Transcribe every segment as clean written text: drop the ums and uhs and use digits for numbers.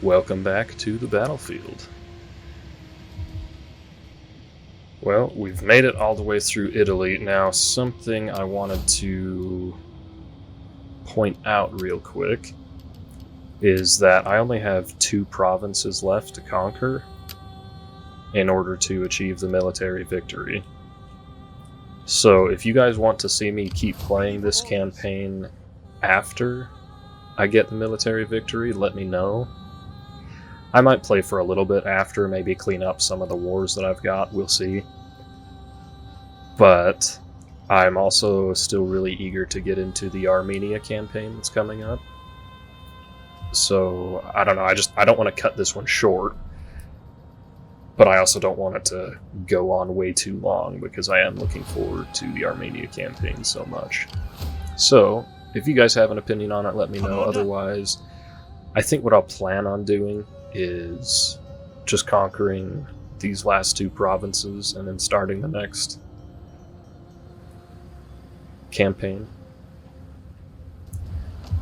Welcome back to the battlefield. Well, we've made it all the way through Italy. Now, something I wanted to point out real quick is that I only have 2 provinces left to conquer in order to achieve the military victory. So if you guys want to see me keep playing this campaign after I get the military victory, let me know. I might play for a little bit after, maybe clean up some of the wars that I've got, we'll see. But I'm also still really eager to get into the Armenia campaign that's coming up. So, I don't know, I don't want to cut this one short, but I also don't want it to go on way too long because I am looking forward to the Armenia campaign so much. So, if you guys have an opinion on it, let me know. Otherwise, I think what I'll plan on doing is just conquering these last 2 provinces and then starting the next campaign.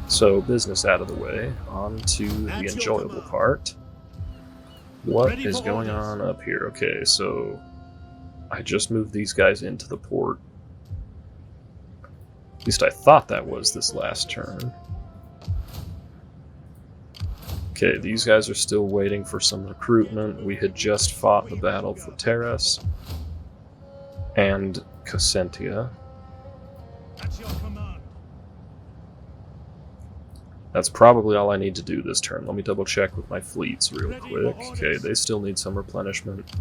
So, business out of the way, on to the enjoyable part. What is going on up here? Okay, so I just moved these guys into the port. At least I thought that was this last turn. Okay, these guys are still waiting for some recruitment. We had just fought the battle for Terras and Cosentia. That's probably all I need to do this turn. Let me double check with my fleets real quick. Okay, they still need some replenishment.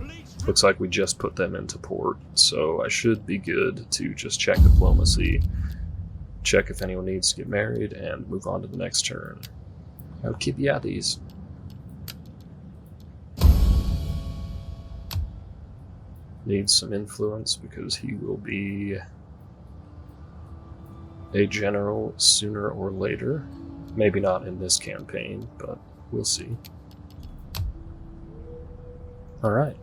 Looks like we just put them into port, so I should be good to just check diplomacy, check if anyone needs to get married, and move on to the next turn. Alcibiades. Needs some influence because he will be a general sooner or later. Maybe not in this campaign, but we'll see. Alright.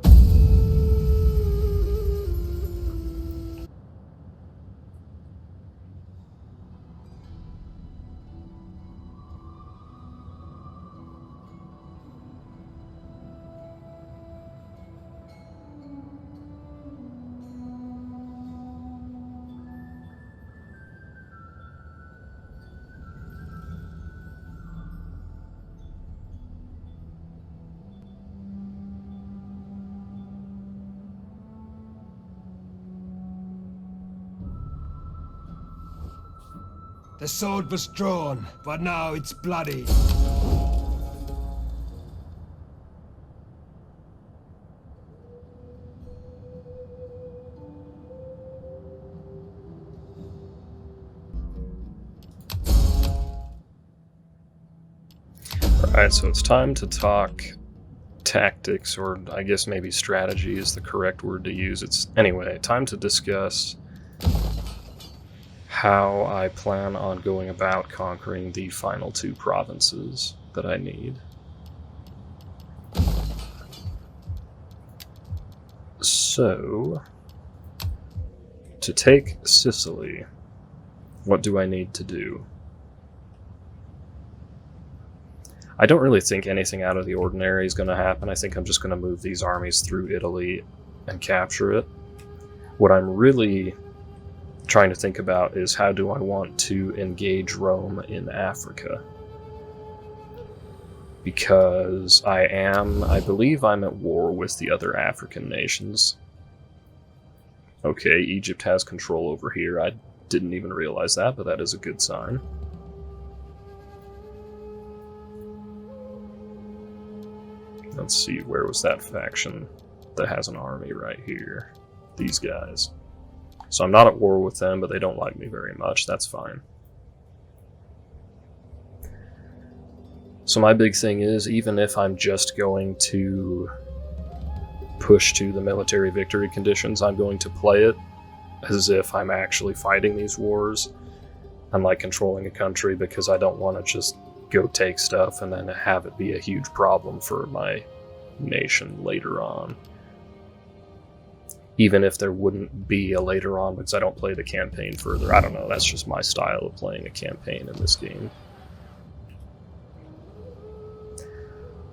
The sword was drawn, but now it's bloody. Alright, so it's time to talk tactics, or I guess maybe strategy is the correct word to use. It's anyway, time to discuss how I plan on going about conquering the final 2 provinces that I need. So, to take Sicily, what do I need to do? I don't really think anything out of the ordinary is going to happen. I think I'm just going to move these armies through Italy and capture it. What I'm really trying to think about is how do I want to engage Rome in Africa? Because I believe I'm at war with the other African nations. Okay, Egypt has control over here. I didn't even realize that, but that is a good sign. Let's see, where was that faction that has an army right here? These guys. So I'm not at war with them, but they don't like me very much. That's fine. So my big thing is, even if I'm just going to push to the military victory conditions, I'm going to play it as if I'm actually fighting these wars. I'm like controlling a country because I don't want to just go take stuff and then have it be a huge problem for my nation later on. Even if there wouldn't be a later on because I don't play the campaign further. I don't know, that's just my style of playing a campaign in this game.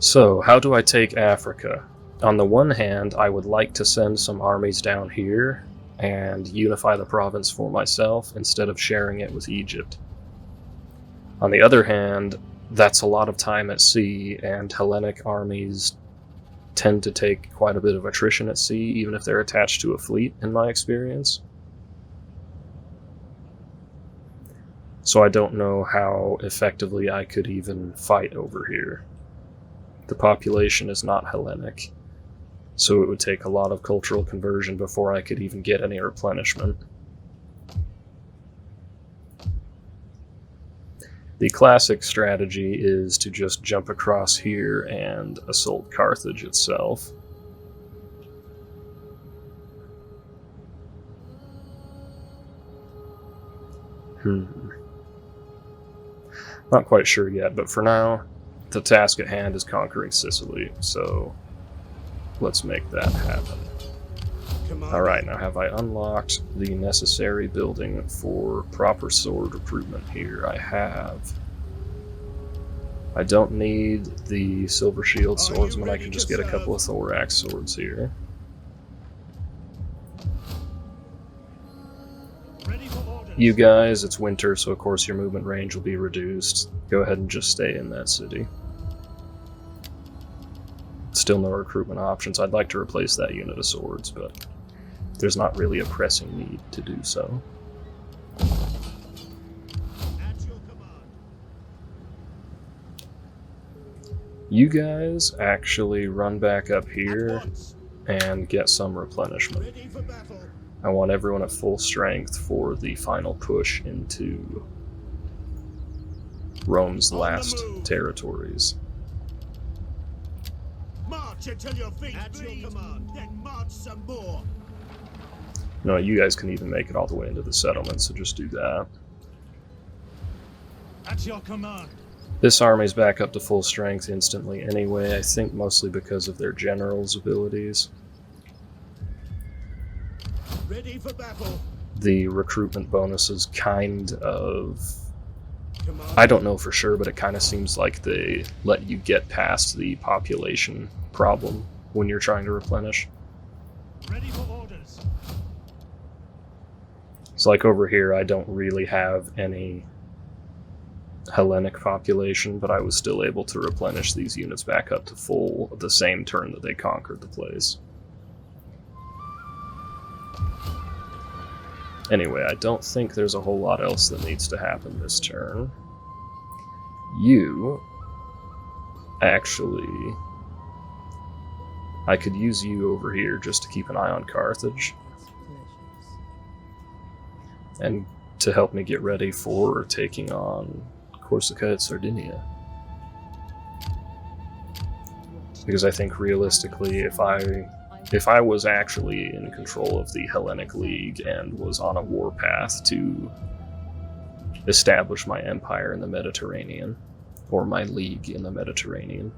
So, how do I take Africa? On the one hand, I would like to send some armies down here and unify the province for myself instead of sharing it with Egypt. On the other hand, that's a lot of time at sea, and Hellenic armies tend to take quite a bit of attrition at sea, even if they're attached to a fleet, in my experience. So I don't know how effectively I could even fight over here. The population is not Hellenic, so it would take a lot of cultural conversion before I could even get any replenishment. The classic strategy is to just jump across here and assault Carthage itself. Not quite sure yet, but for now, the task at hand is conquering Sicily, so let's make that happen. Alright, now have I unlocked the necessary building for proper sword recruitment here? I have. I don't need the Silver Shield Swordsman, I can just get a couple of Thorax swords here. You guys, it's winter, so of course your movement range will be reduced. Go ahead and just stay in that city. Still no recruitment options. I'd like to replace that unit of swords, but there's not really a pressing need to do so. You guys actually run back up here and get some replenishment. I want everyone at full strength for the final push into Rome's last territories. March until your feet bleed. Command, then march some more. No, you guys can even make it all the way into the settlement, so just do that. At your command. This army's back up to full strength instantly anyway, I think mostly because of their general's abilities. Ready for battle. The recruitment bonuses kind of... I don't know for sure, but it kind of seems like they let you get past the population problem when you're trying to replenish. Ready for orders. It's like over here, I don't really have any Hellenic population, but I was still able to replenish these units back up to full the same turn that they conquered the place. Anyway, I don't think there's a whole lot else that needs to happen this turn. You... actually... I could use you over here just to keep an eye on Carthage. And to help me get ready for taking on Corsica and Sardinia. Because I think realistically, if I was actually in control of the Hellenic League and was on a warpath to establish my empire in the Mediterranean, or my league in the Mediterranean,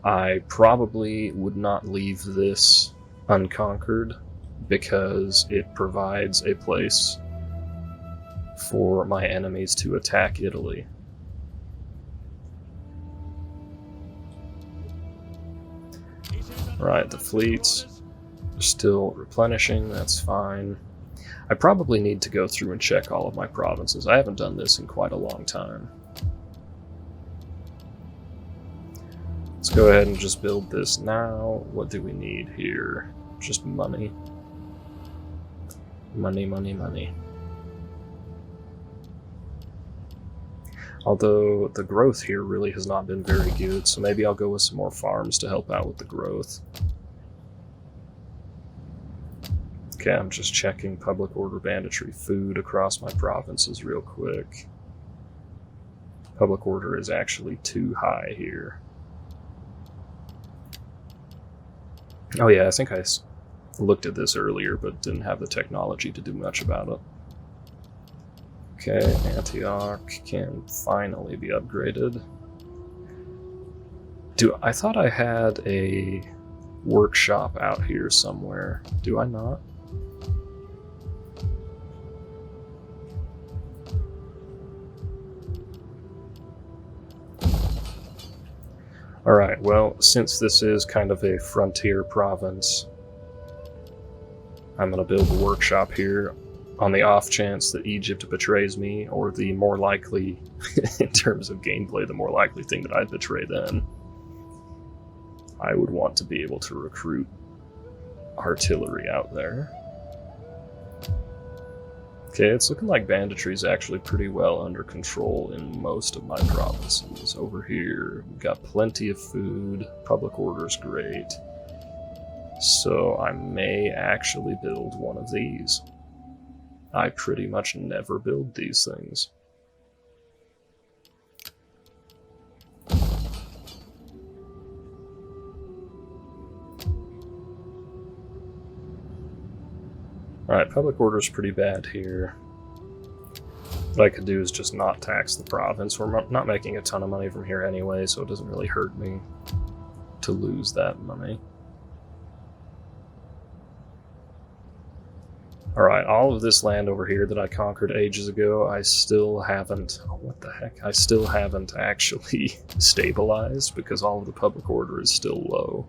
I probably would not leave this unconquered because it provides a place for my enemies to attack Italy. Right, the fleets are still replenishing, that's fine. I probably need to go through and check all of my provinces. I haven't done this in quite a long time. Let's go ahead and just build this now. What do we need here? Just money. Money, money, money. Although the growth here really has not been very good, so maybe I'll go with some more farms to help out with the growth. Okay, I'm just checking public order banditry food across my provinces real quick. Public order is actually too high here. Oh yeah, I think I looked at this earlier, but didn't have the technology to do much about it. Okay, Antioch can finally be upgraded. I thought I had a workshop out here somewhere. Do I not? Alright, well, since this is kind of a frontier province, I'm going to build a workshop here on the off chance that Egypt betrays me, or the more likely, in terms of gameplay, the more likely thing that I'd betray them. I would want to be able to recruit artillery out there. Okay, it's looking like banditry is actually pretty well under control in most of my provinces. Over here, we've got plenty of food, public order is great. So I may actually build one of these. I pretty much never build these things. Alright, public order is pretty bad here. What I could do is just not tax the province. We're not making a ton of money from here anyway, so it doesn't really hurt me to lose that money. Alright, all of this land over here that I conquered ages ago, I still haven't... Oh, what the heck? I still haven't actually stabilized because all of the public order is still low.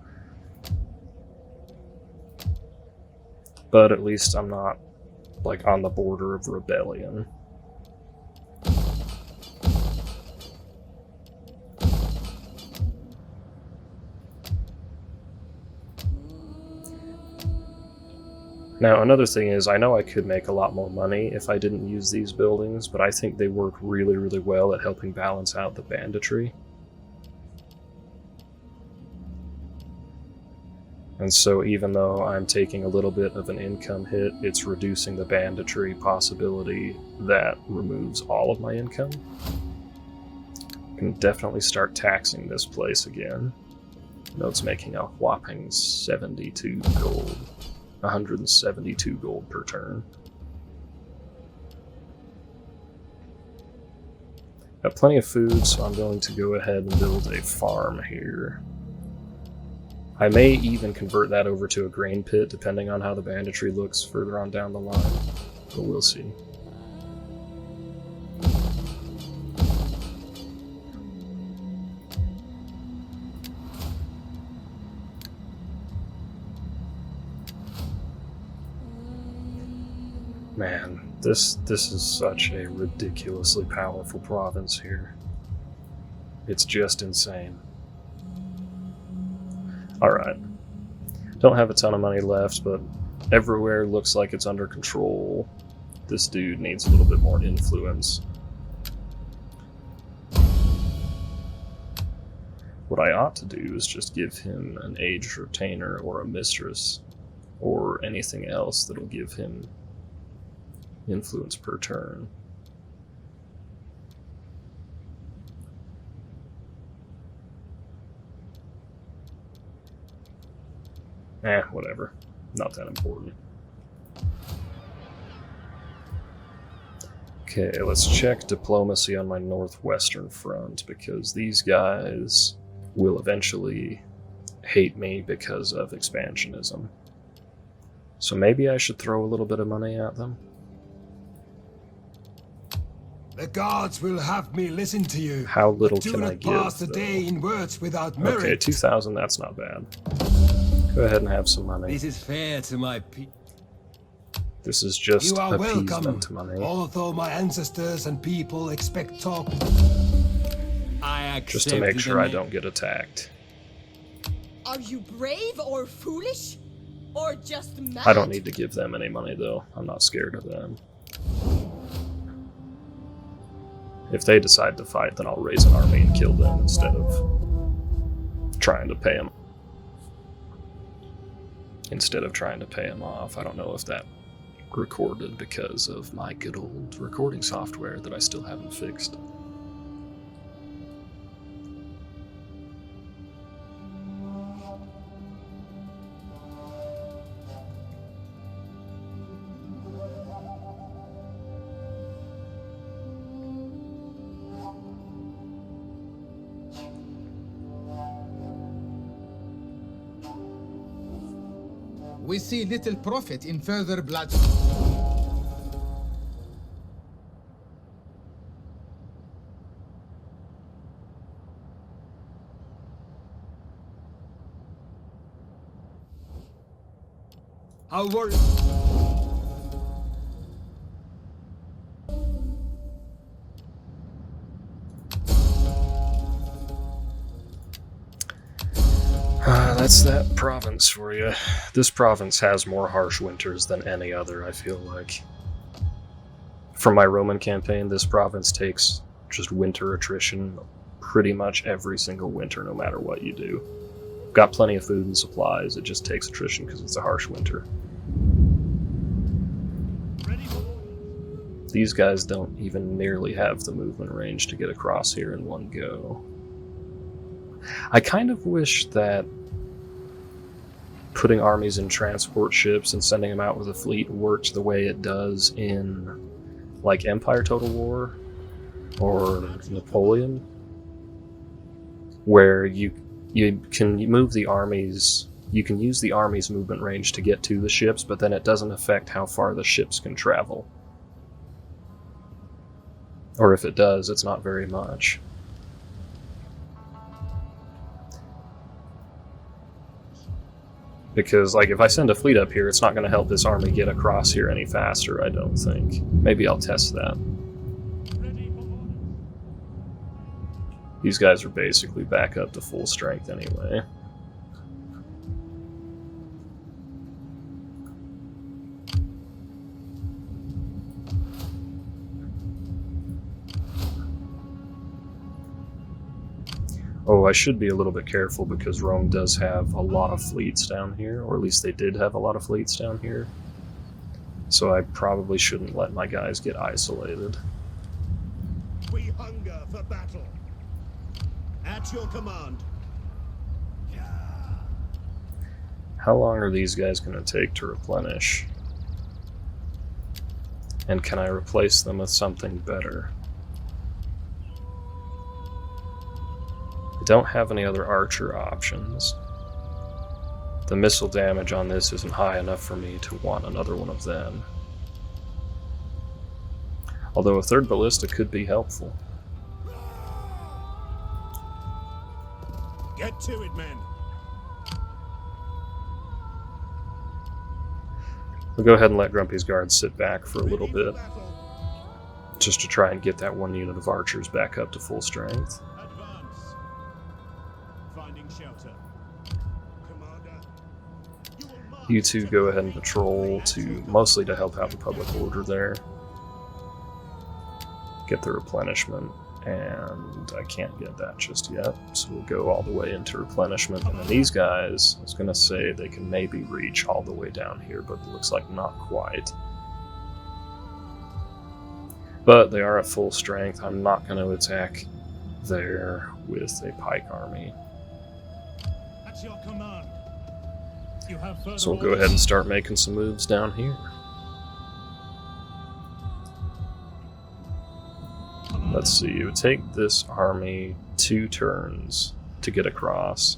But at least I'm not, like, on the border of rebellion. Now, another thing is, I know I could make a lot more money if I didn't use these buildings, but I think they work really, really well at helping balance out the banditry. And so even though I'm taking a little bit of an income hit, it's reducing the banditry possibility that removes all of my income. I can definitely start taxing this place again. No, it's making a whopping 72 gold. 172 gold per turn. Got plenty of food, so I'm going to go ahead and build a farm here. I may even convert that over to a grain pit, depending on how the banditry looks further on down the line, but we'll see. Man, this is such a ridiculously powerful province here. It's just insane. Alright. Don't have a ton of money left, but everywhere looks like it's under control. This dude needs a little bit more influence. What I ought to do is just give him an aged retainer or a mistress, or anything else that'll give him influence per turn. Whatever. Not that important. Okay, let's check diplomacy on my northwestern front, because these guys will eventually hate me because of expansionism. So maybe I should throw a little bit of money at them. The gods will have me listen to you. How little but can I do not pass give, the day in words without merit. Okay, 2,000, that's not bad. Go ahead and have some money. This is fair to my people. This is just You are welcome, appeasement money. although my ancestors and people expect talk. I accept Just to make sure I don't get attacked. Are you brave or foolish? Or just mad? I don't need to give them any money, though. I'm not scared of them. If they decide to fight, then I'll raise an army and kill them instead of trying to pay them. Instead of trying to pay them off. I don't know if that recorded because of my good old recording software that I still haven't fixed. We see little profit in further blood. Our That's that province for you. This province has more harsh winters than any other, I feel like. From my Roman campaign, this province takes just winter attrition pretty much every single winter, no matter what you do. Got plenty of food and supplies, it just takes attrition because it's a harsh winter. These guys don't even nearly have the movement range to get across here in one go. I kind of wish that putting armies in transport ships and sending them out with a fleet worked the way it does in like Empire Total War or Napoleon, where you can move the armies, you can use the army's movement range to get to the ships, but then it doesn't affect how far the ships can travel. Or if it does, it's not very much. Because, like, if I send a fleet up here, it's not going to help this army get across here any faster, I don't think. Maybe I'll test that. These guys are basically back up to full strength anyway. Oh, I should be a little bit careful because Rome does have a lot of fleets down here, or at least they did have a lot of fleets down here. So I probably shouldn't let my guys get isolated. We hunger for battle. At your command. How long are these guys going to take to replenish? And can I replace them with something better? I don't have any other archer options. The missile damage on this isn't high enough for me to want another one of them. Although a third ballista could be helpful. Get to it, men. We'll go ahead and let Grumpy's guard sit back for a little bit, just to try and get that one unit of archers back up to full strength. Advance. Finding shelter. Commander, you will march. You two go ahead and patrol mostly to help out the public order there. Get the replenishment, and I can't get that just yet, so we'll go all the way into replenishment. And then these guys, I was going to say they can maybe reach all the way down here, but it looks like not quite. But they are at full strength. I'm not going to attack there with a pike army. At your command. You have further So we'll go ahead and start making some moves down here. Let's see, it would take this army 2 turns to get across.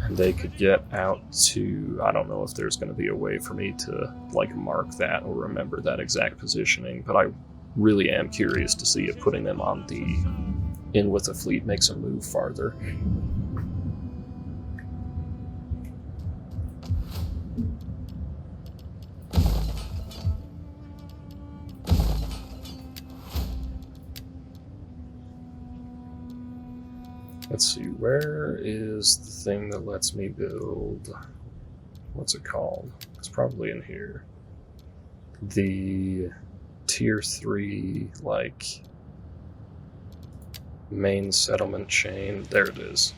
And they could get out to, I don't know if there's going to be a way for me to like mark that or remember that exact positioning, but I really am curious to see if putting them on the in with the fleet makes them move farther. Let's see, where is the thing that lets me build, what's it called? It's probably in here. The tier 3, like, main settlement chain, there it is.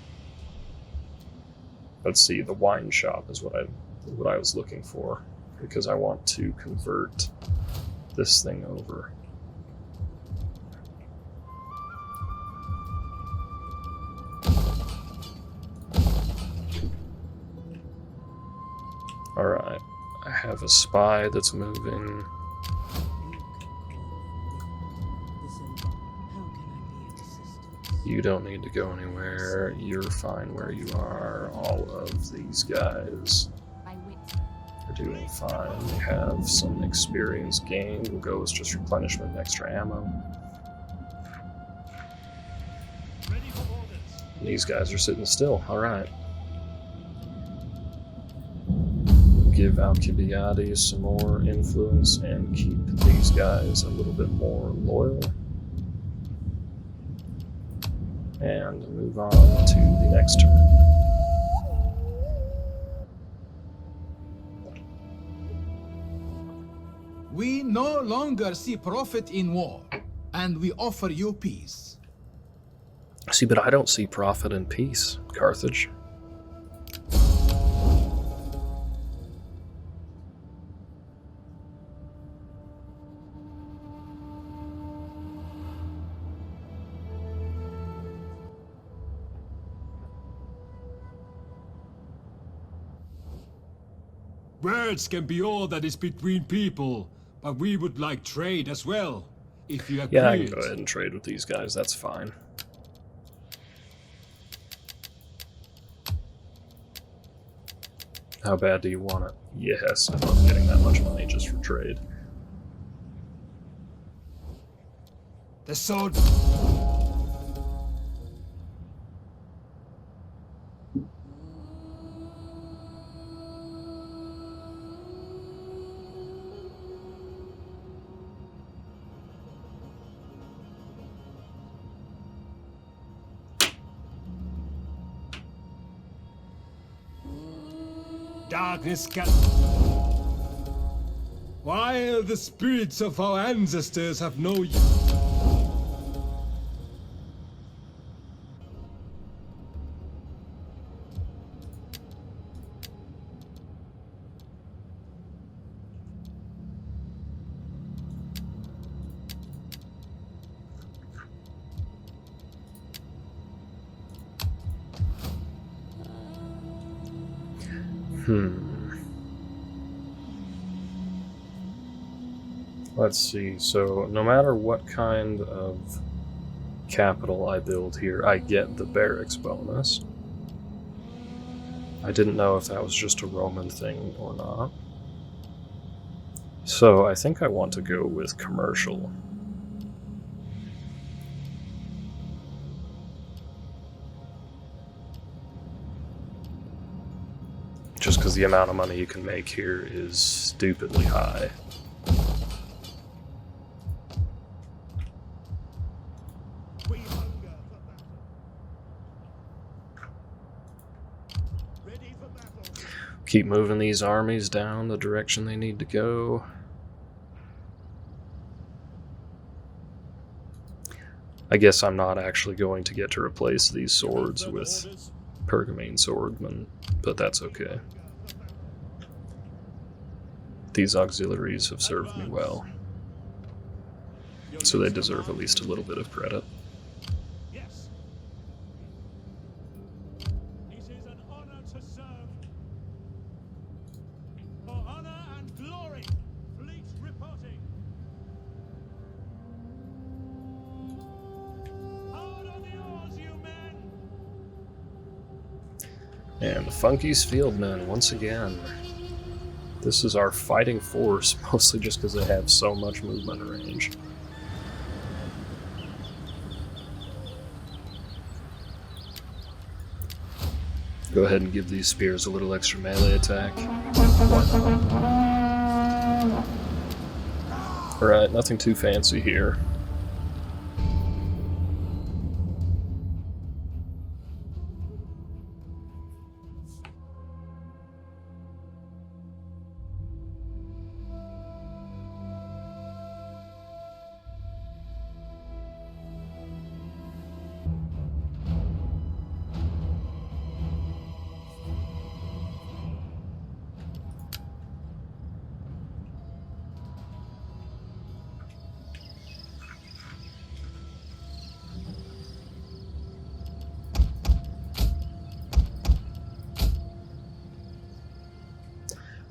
Let's see, the wine shop is what I was looking for, because I want to convert this thing over. Alright, I have a spy that's moving. You don't need to go anywhere. You're fine where you are. All of these guys are doing fine. They have some experience gained. We'll go as just replenishment and extra ammo. These guys are sitting still. Alright. give Alcibiades some more influence and keep these guys a little bit more loyal. And move on to the next turn. We no longer see profit in war, and we offer you peace. See, but I don't see profit in peace, Carthage. Words can be all that is between people, but we would like trade as well, if you agree. Yeah, I can go ahead and trade with these guys, that's fine. How bad do you want it? Yes, I love getting that much money just for trade. The sword. Darkness can... While the spirits of our ancestors have no use. Let's see, so no matter what kind of capital I build here, I get the barracks bonus. I didn't know if that was just a Roman thing or not. So I think I want to go with commercial. Just because the amount of money you can make here is stupidly high. We hunger for battle. Ready for battle. Keep moving these armies down the direction they need to go. I guess I'm not actually going to get to replace these swords with Pergamon swordmen, but that's okay. These auxiliaries have served me well, so they deserve at least a little bit of credit. Yes. It is an honor to serve. For honor and glory. Fleet reporting. Hard on the oars, you men. And the Funky's Fieldmen, once again. This is our fighting force, mostly just because they have so much movement range. Go ahead and give these spears a little extra melee attack. Why not? Alright, nothing too fancy here.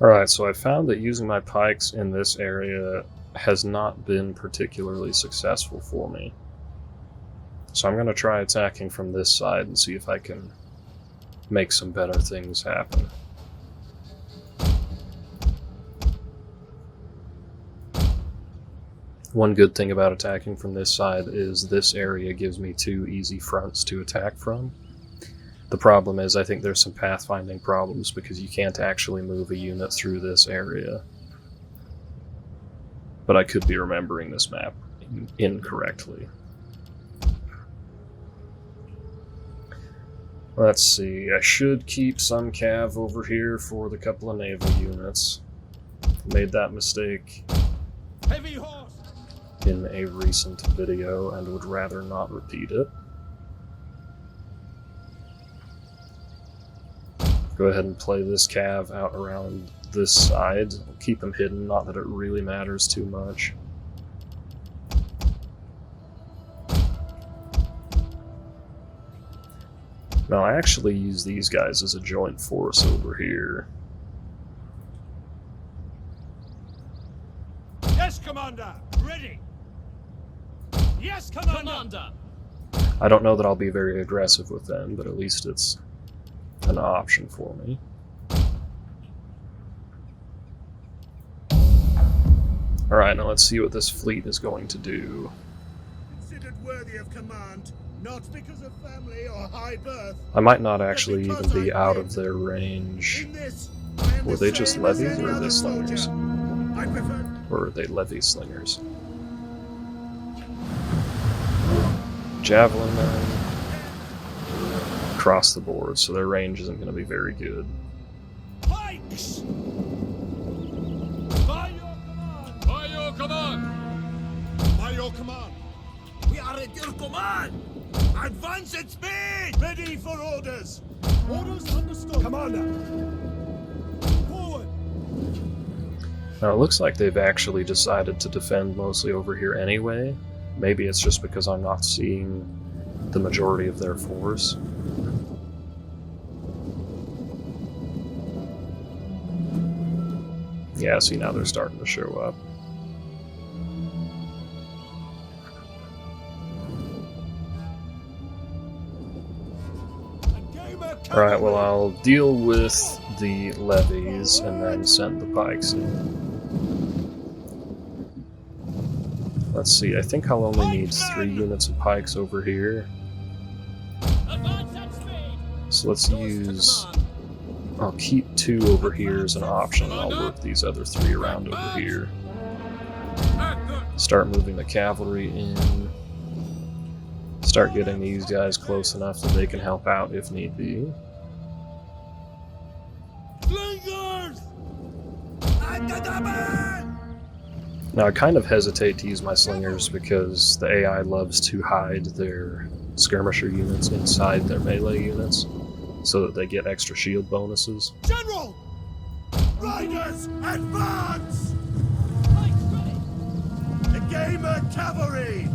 Alright, so I found that using my pikes in this area has not been particularly successful for me. So I'm going to try attacking from this side and see if I can make some better things happen. One good thing about attacking from this side is this area gives me two easy fronts to attack from. The problem is I think there's some pathfinding problems because you can't actually move a unit through this area. But I could be remembering this map incorrectly. Let's see, I should keep some cav over here for the couple of naval units. Made that mistake Heavy horse! in a recent video and would rather not repeat it. Go ahead and play this cav out around this side. Keep them hidden, not that it really matters too much. Now I actually use these guys as a joint force over here. Yes, Commander! Ready! Yes, Commander! I don't know that I'll be very aggressive with them, but at least it's an option for me. Alright, now let's see what this fleet is going to do. Considered worthy of command, not because of family or high birth. I might not actually even be out of their range. In this, I am Were the they just same as levies any or are they other slingers? soldier. I prefer... Or are they levy slingers? Javelin men across the board, so their range isn't going to be very good. Pikes! By your command! By your command! By your command! We are at your command! Advance at speed! Ready for orders! Orders understood! Commander! Forward! Now it looks like they've actually decided to defend mostly over here anyway. Maybe it's just because I'm not seeing the majority of their force. Yeah, see, now they're starting to show up. Alright, well, I'll deal with the levies and then send the pikes in. Let's see, I think I'll only need 3 units of pikes over here. So let's use... I'll keep 2 over here as an option, and I'll work these other 3 around over here. Start moving the cavalry in. Start getting these guys close enough that they can help out if need be. Slingers! Now I kind of hesitate to use my slingers because the AI loves to hide their skirmisher units inside their melee units so that they get extra shield bonuses. General! Riders, advance! The gamer cavalry!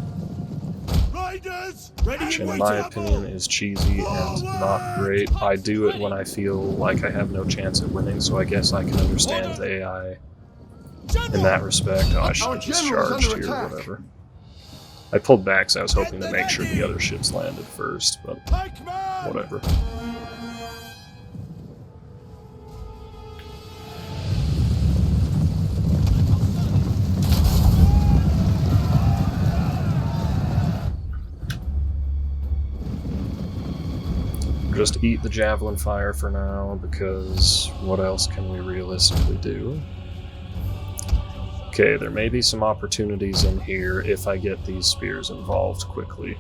Riders, ready Which and in my waiting. opinion is cheesy and not great. I do it when I feel like I have no chance at winning, so I guess I can understand the AI in that respect. Oh, I should have just charged here or whatever. I pulled back so I was hoping to make sure the other ships landed first, but Pikeman! whatever. Just eat the javelin fire for now, because what else can we realistically do? Okay, there may be some opportunities in here if I get these spears involved quickly.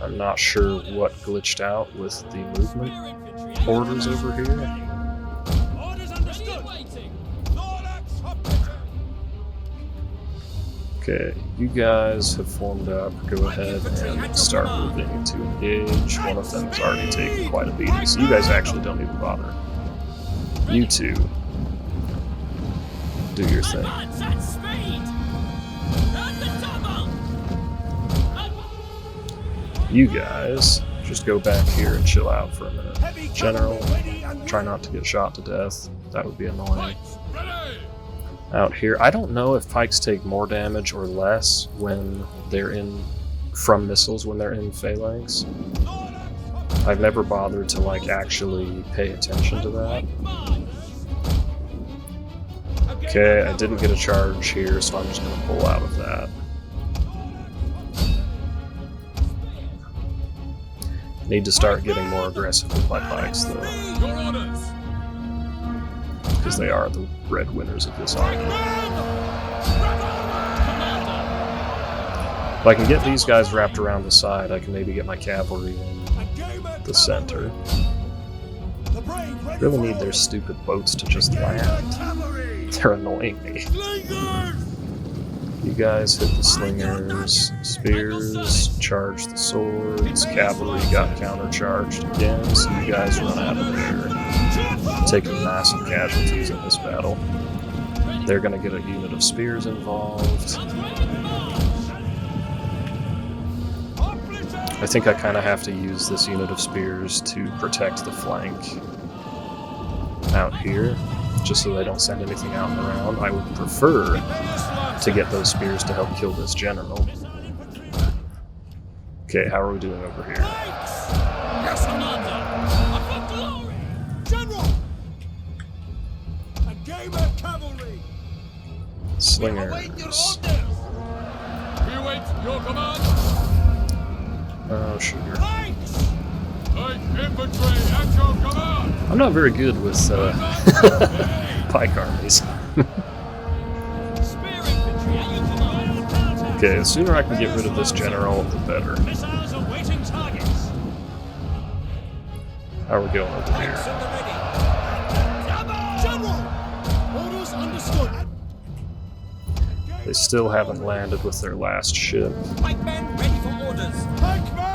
I'm not sure what glitched out with the movement orders over here. Orders understood. Thorax up. Okay, you guys have formed up. Go ahead and start moving to engage. One of them has already taken quite a beating, so you guys actually don't even bother. You two, do your thing. You guys, just go back here and chill out for a minute. General, try not to get shot to death. That would be annoying. Out here, I don't know if pikes take more damage or less when they're in from missiles when they're in phalanx. I've never bothered to like actually pay attention to that. Okay, I didn't get a charge here, so I'm just gonna pull out of that. Need to start getting more aggressive with my pikes, though, Your orders. because they are the breadwinners of this army. If I can get these guys wrapped around the side, I can maybe get my cavalry in the center. Really need their stupid boats to just land. They're annoying me. You guys hit the slingers, spears, charge the swords, cavalry got countercharged again, so you guys run out of there. Taking massive casualties in this battle. They're gonna get a unit of spears involved. I think I kind of have to use this unit of spears to protect the flank out here, just so they don't send anything out and around. I would prefer to get those spears to help kill this general. Okay, how are we doing over here? Yes, Commander! For glory! General! A game of cavalry! Slingers. We await your command! Oh, sugar. Light infantry at your command. I'm not very good with pike armies. Spear infantry at your command. Okay, the sooner I can get rid of this general, the better. Missiles awaiting targets. How are we going over here? General! Orders understood! They still haven't landed with their last ship. Pikemen ready for orders!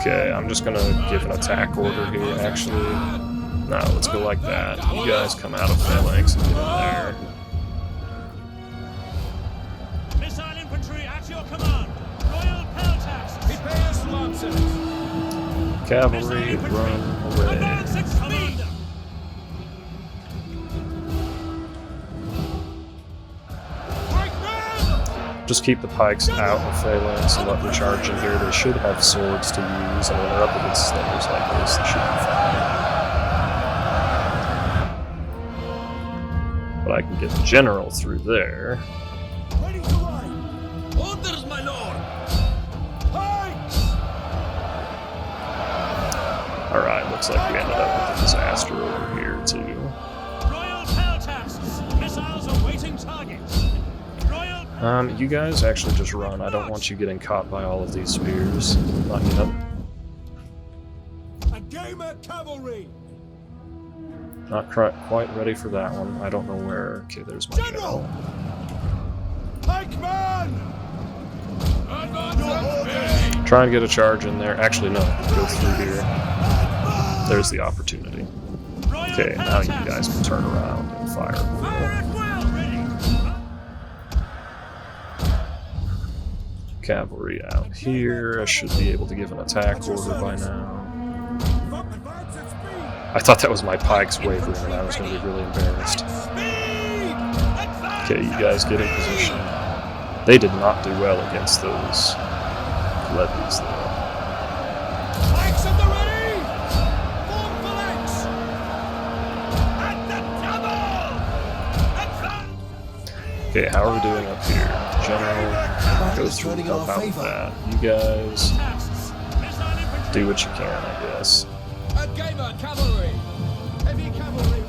Okay, I'm just gonna give an attack order here, actually. No, let's go like that. You guys come out of phalanx and get in there. Missile infantry at your command. Royal peltasts. Prepare lancers. Cavalry, run away. Advance at speed. Just keep the pikes out of phalanx and let them charge in here. They should have swords to use, and when they're up against slingers like this, they should be fine. But I can get the general through there. Ready to ride! Orders, my lord! Pikes! Alright, looks like we ended up with a disaster over here, too. Royal peltasts. Missiles awaiting targets. You guys actually just run. I don't want you getting caught by all of these spears. Not yet. A game of cavalry! Not quite ready for that one. I don't know where. Okay, there's my general. Pikeman! Try and get a charge in there. Actually, no. Go through here. There's the opportunity. Okay, now you guys can turn around and fire. Cavalry out here. I should be able to give an attack order by now. I thought that was my pikes wavering and I was going to be really embarrassed. Okay, you guys get in position. They did not do well against those levies though. Pikes at the ready! Form phalanx! At the double! Okay, how are we doing up here? General, go through and help out with that. You guys do what you can, I guess. A gamer cavalry! Heavy cavalry!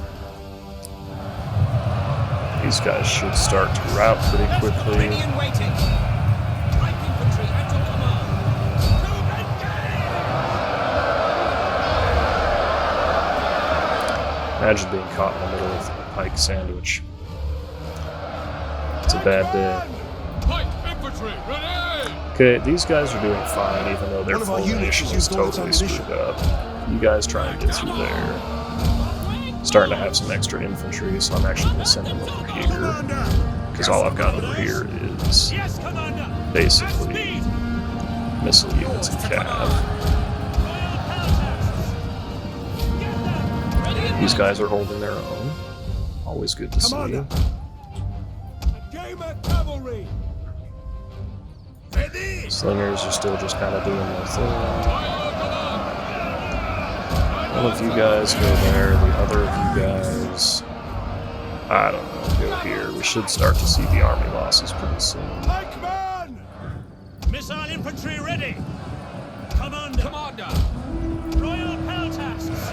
These guys should start to rout pretty quickly. Ready and waiting! Light infantry at your command! Imagine being caught in the middle of a pike sandwich. It's a bad day. Okay, these guys are doing fine, even though their formation is totally screwed up. You guys try and get through there. Starting to have some extra infantry, so I'm actually going to send them over here. Because all I've got over here is basically missile units and cav. These guys are holding their own. Always good to see. Cavalry! Slingers are still just kind of doing their thing. One of you guys go there, the other of you guys, I don't know, go here. We should start to see the army losses pretty soon. Pikeman! Missile infantry ready! Commander! Royal tasks.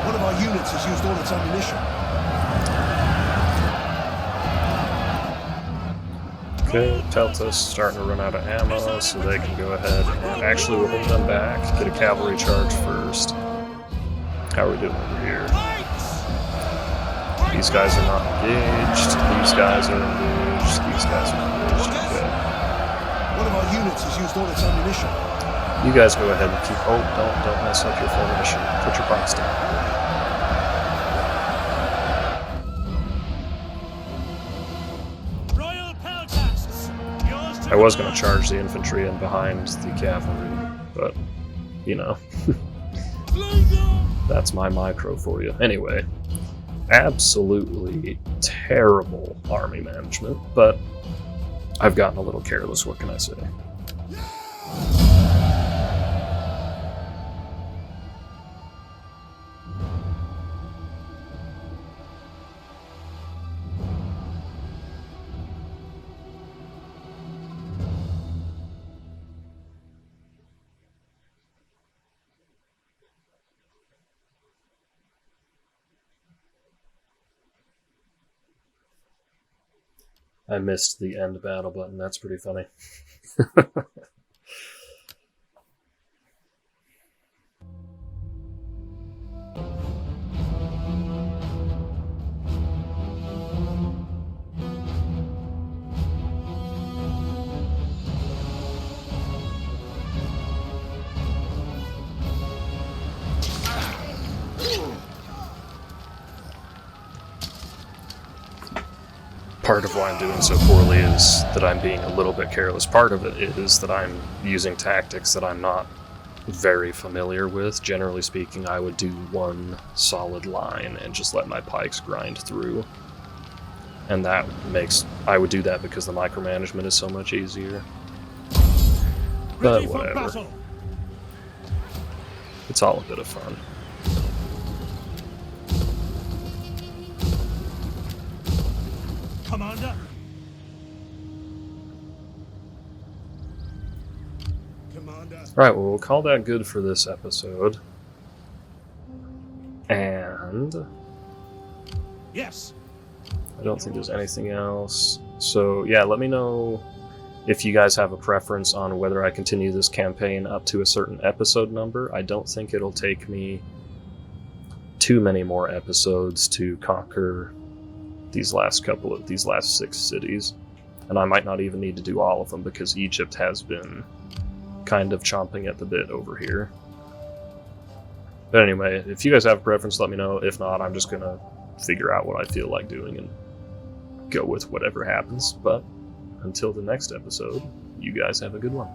One of our units has used all its ammunition. Okay, Telta's starting to run out of ammo, so they can go ahead and actually we'll hold them back. Get a cavalry charge first. How are we doing over here? These guys are not engaged. These guys are engaged. These guys are engaged. Okay. One of our units has used all its ammunition. You guys go ahead and keep. Oh, don't mess up your formation. Put your box down. I was going to charge the infantry in behind the cavalry, but, you know, that's my micro for you. Anyway, absolutely terrible army management, but I've gotten a little careless, what can I say? I missed the end battle button. That's pretty funny. Part of why I'm doing so poorly is that I'm being a little bit careless. Part of it is that I'm using tactics that I'm not very familiar with. Generally speaking, I would do one solid line and just let my pikes grind through. And I would do that because the micromanagement is so much easier. But whatever. It's all a bit of fun. Commander? Right, well, we'll call that good for this episode. And Yes. I don't think there's anything else. So yeah, let me know if you guys have a preference on whether I continue this campaign up to a certain episode number. I don't think it'll take me too many more episodes to conquer these last 6 cities. And I might not even need to do all of them because Egypt has been kind of chomping at the bit over here. But anyway, if you guys have a preference, let me know. If not, I'm just gonna figure out what I feel like doing and go with whatever happens. But until the next episode, you guys have a good one.